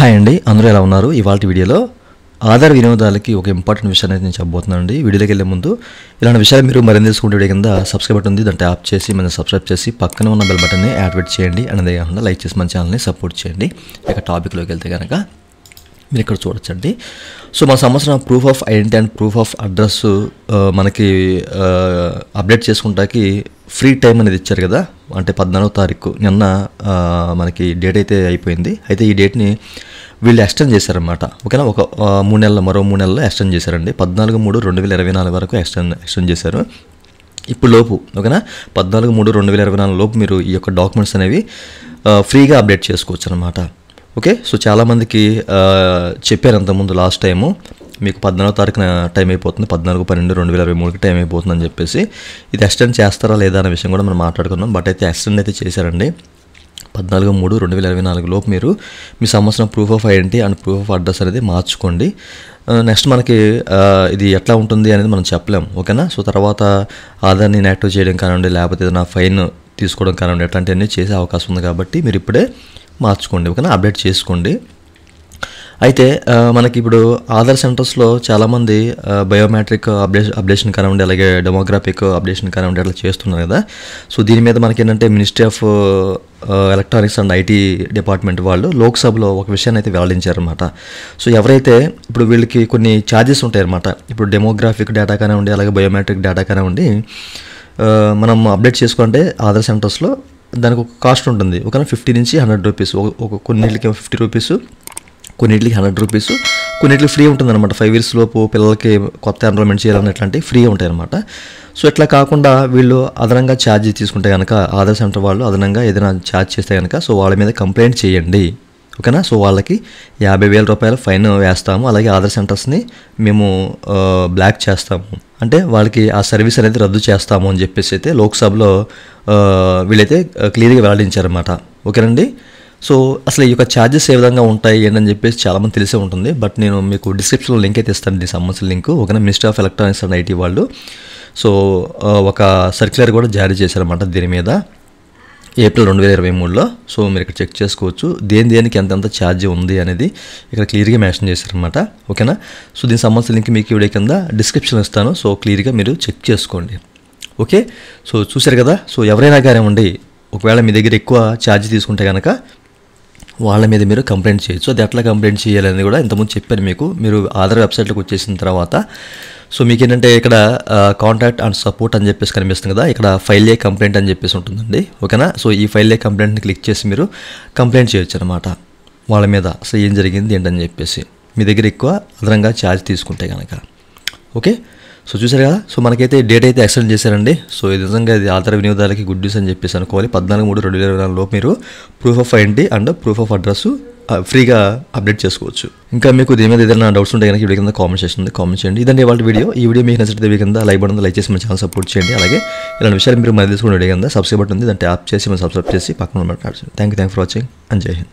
Hi అండి, అందరూ ఎలా ఉన్నారు? ఇవాల్టి వీడియోలో ఆధార్ వినియోగదారులకి ఒక ఇంపార్టెంట్ విషయాన్ని అయితే నేను చెప్పబోతున్నానండి. వీడియోలోకి వెళ్ళే ముందు ఇలాంటి విషయాలు మీరు మరింత తెలుసుకుంటే వీడియో కింద సబ్స్క్రైబ్ బటన్ ఉంది, దాన్ని ట్యాప్ చేసి మనం సబ్స్క్రైబ్ చేసి పక్కన ఉన్న బెల్ బటన్ని యాక్టివేట్ చేయండి. అనేది కాకుండా లైక్ చేసి మన ఛానల్ని సపోర్ట్ చేయండి. ఇక టాపిక్లోకి వెళ్తే కనుక మీరు ఇక్కడ చూడొచ్చండి. సో మన సంవత్సరం proof of identity and proof of address మనకి అప్డేట్ చేసుకుంటాకి ఫ్రీ టైం అనేది ఇచ్చారు కదా. అంటే 14వ తారీఖు నిన్న మనకి డేట్ అయితే అయిపోయింది. అయితే ఈ డేట్ని వీళ్ళు ఎక్స్టెండ్ చేశారనమాట. ఓకేనా, ఒక 3 నెలలు మరో 3 నెలలు ఎక్స్టెండ్ చేశారండి. 14/3/2024 వరకు ఎక్స్టెండ్ చేశారు. ఇప్పుడు లోపు ఓకేనా, 14/3/2024 లోపు మీరు ఈ యొక్క డాక్యుమెంట్స్ అనేవి ఫ్రీగా అప్డేట్ చేసుకోవచ్చు అనమాట. ఓకే, సో చాలామందికి చెప్పారు అంతకుముందు లాస్ట్ టైము మీకు 14వ తారీఖున టైం అయిపోతుంది, 14/12/2023కి టైం అయిపోతుంది అని చెప్పేసి. ఇది ఎక్స్టెండ్ చేస్తారా లేదా అనే విషయం కూడా మనం మాట్లాడుకున్నాం. బట్ అయితే ఎక్స్టెండ్ అయితే చేశారండి. 14/3/2024 లోపు మీరు మీ సంవత్సరం proof of identity and proof of address అనేది మార్చుకోండి. నెక్స్ట్ మనకి ఇది ఎట్లా ఉంటుంది అనేది మనం చెప్పలేం. ఓకేనా, సో తర్వాత ఆధార్ని ఇన్యాక్టివ్ చేయడం కానివ్వండి, లేకపోతే ఏదైనా ఫైన్ తీసుకోవడం కానివ్వండి, అట్లాంటివన్నీ చేసే అవకాశం ఉంది. కాబట్టి మీరు ఇప్పుడే మార్చుకోండి, ఓకేనా, అప్డేట్ చేసుకోండి. అయితే మనకి ఇప్పుడు ఆధార్ సెంటర్స్లో చాలామంది బయోమెట్రిక్ అప్డేషన్ కానివ్వండి, అలాగే డెమోగ్రాఫిక్ అప్డేషన్ కానివ్వండి అట్లా చేస్తున్నారు కదా. సో దీని మీద మనకి ఏంటంటే ministry of electronics and IT department వాళ్ళు లోక్సభలో ఒక విషయాన్ని అయితే వెల్లడించారనమాట. సో ఎవరైతే ఇప్పుడు వీళ్ళకి కొన్ని ఛార్జెస్ ఉంటాయన్నమాట. ఇప్పుడు డెమోగ్రాఫిక్ డేటా కానివ్వండి, అలాగే బయోమెట్రిక్ డేటా కానివ్వండి, మనం అప్డేట్ చేసుకుంటే ఆధార్ సెంటర్స్లో దానికి ఒక కాస్ట్ ఉంటుంది. ఓకేనా, 50 నుంచి 100 రూపీస్. కొన్నిటికి 50 రూపీస్, కొన్నిటికి 100 రూపీస్, కొన్నిటికి ఫ్రీ ఉంటుందన్నమాట. 5 years లోపు పిల్లలకి కొత్త ఎన్రోల్మెంట్ చేయాలని ఇట్లాంటివి ఫ్రీ ఉంటాయి అనమాట. సో ఇట్లా కాకుండా వీళ్ళు అదనంగా ఛార్జ్ తీసుకుంటే కనుక ఆధార్ సెంటర్ వాళ్ళు అదనంగా ఏదైనా ఛార్జ్ చేస్తే కనుక సో వాళ్ళ మీద కంప్లైంట్ చేయండి. ఓకేనా, సో వాళ్ళకి 50,000 రూపాయలు ఫైన్ వేస్తాము. అలాగే ఆధార్ సెంటర్స్ని మేము బ్లాక్ చేస్తాము, అంటే వాళ్ళకి ఆ సర్వీస్ అనేది రద్దు చేస్తాము అని చెప్పేసి అయితే లోక్సభలో వీళ్ళైతే క్లియర్గా వెల్లడించారన్నమాట. ఓకేనండి, సో అసలు ఈ యొక్క ఛార్జెస్ ఏ విధంగా ఉంటాయి ఏంటని చెప్పేసి చాలామంది తెలిసే ఉంటుంది. బట్ నేను మీకు డిస్క్రిప్షన్లో లింక్ అయితే ఇస్తాను, దీనికి సంబంధించిన లింక్. ఓకేనా, ministry of electronics and IT వాళ్ళు సో ఒక సర్క్యులర్ కూడా జారీ చేశారన్నమాట దీని మీద ఏప్రిల్ 2023లో. సో మీరు ఇక్కడ చెక్ చేసుకోవచ్చు దేనికి ఎంతెంత ఛార్జ్ ఉంది అనేది ఇక్కడ క్లియర్గా మెన్షన్ చేశారనమాట. ఓకేనా, సో దీనికి సంబంధించిన లింక్ మీకు వీడియో కింద డిస్క్రిప్షన్ ఇస్తాను. సో క్లియర్గా మీరు చెక్ చేసుకోండి. ఓకే, సో చూశారు కదా. సో ఎవరైనా కానివ్వండి, ఒకవేళ మీ దగ్గర ఎక్కువ ఛార్జ్ తీసుకుంటే కనుక వాళ్ళ మీద మీరు కంప్లైంట్ చేయొచ్చు. అది ఎట్లా కంప్లైంట్ చేయాలని కూడా ఇంతకుముందు చెప్పాను మీకు. మీరు ఆధార్ వెబ్సైట్లోకి వచ్చేసిన తర్వాత సో మీకు ఏంటంటే ఇక్కడ కాంటాక్ట్ అండ్ సపోర్ట్ అని చెప్పేసి కనిపిస్తుంది కదా, ఇక్కడ ఫైల్ ఏ కంప్లైంట్ అని చెప్పేసి ఉంటుందండి. ఓకేనా, సో ఈ ఫైల్ ఏ కంప్లైంట్ని క్లిక్ చేసి మీరు కంప్లైంట్ చేయొచ్చు అనమాట వాళ్ళ మీద. సో ఏం జరిగింది ఏంటని చెప్పేసి మీ దగ్గర ఎక్కువ అదనంగా ఛార్జ్ తీసుకుంటే కనుక. ఓకే, సో చూసారు కదా. సో మనకైతే డేట్ అయితే ఎక్స్టెండ్ చేశారండి. సో ఇది నిజంగా ఇది ఆధార్ వినియోగదారులకి గుడ్ న్యూస్ అని చెప్పేసి అనుకోవాలి. 14/3/2024 లోపు మీరు proof of identity and proof of address ఫ్రీగా అప్డేట్ చేసుకోవచ్చు. ఇంకా మీకు దీని మీద ఏదైనా డౌట్స్ ఉంటే కనుక వీడియో కింద కామెంట్ సెక్షన్ ఉంది, కామెంట్ చేయండి. ఇదండి వాళ్ళ వీడియో. ఈ వీడియో మీకు నచ్చితే వీడియో కింద లైక్ బటన్ లైక్ చేసి మన ఛానల్ సపోర్ట్ చేయండి. అలాగే ఇలాంటి విషయాలు మీరు మరి తెలుసుకునే వీడియో కింద సబ్స్క్రైబ్ బటన్ ఉంది, దాన్ని ట్యాప్ చేసి మనం సబ్స్క్రైబ్ చేసి పక్కన మాట్లాడుతుంది. Thank you for watching and జై హింద్.